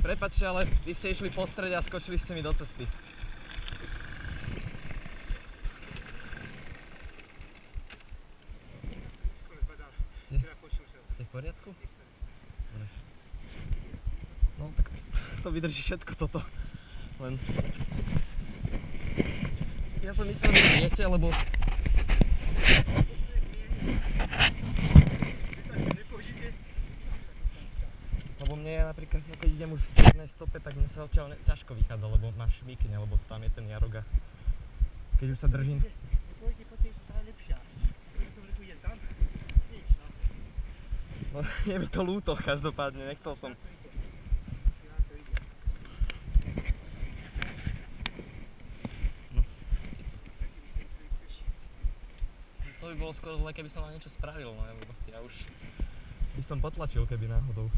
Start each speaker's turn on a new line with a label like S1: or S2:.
S1: Prepáčte, ale vy ste išli po strede a skočili ste mi do cesty. Ste v poriadku? No tak to vydrží všetko toto. Len... Ja som myslel, že viete, lebo... Lebo mne ja napríklad, keď idem už v jednej stope, tak mne sa odtiaľ ťažko vychádza, lebo máš šmíkne, lebo tam je ten jarok a keď už sa držím... No, je mi to ľúto, každopádne, nechcel som... No. To by bolo skoro zle, keby som vám niečo spravil, no lebo ja už by som potlačil, keby náhodou.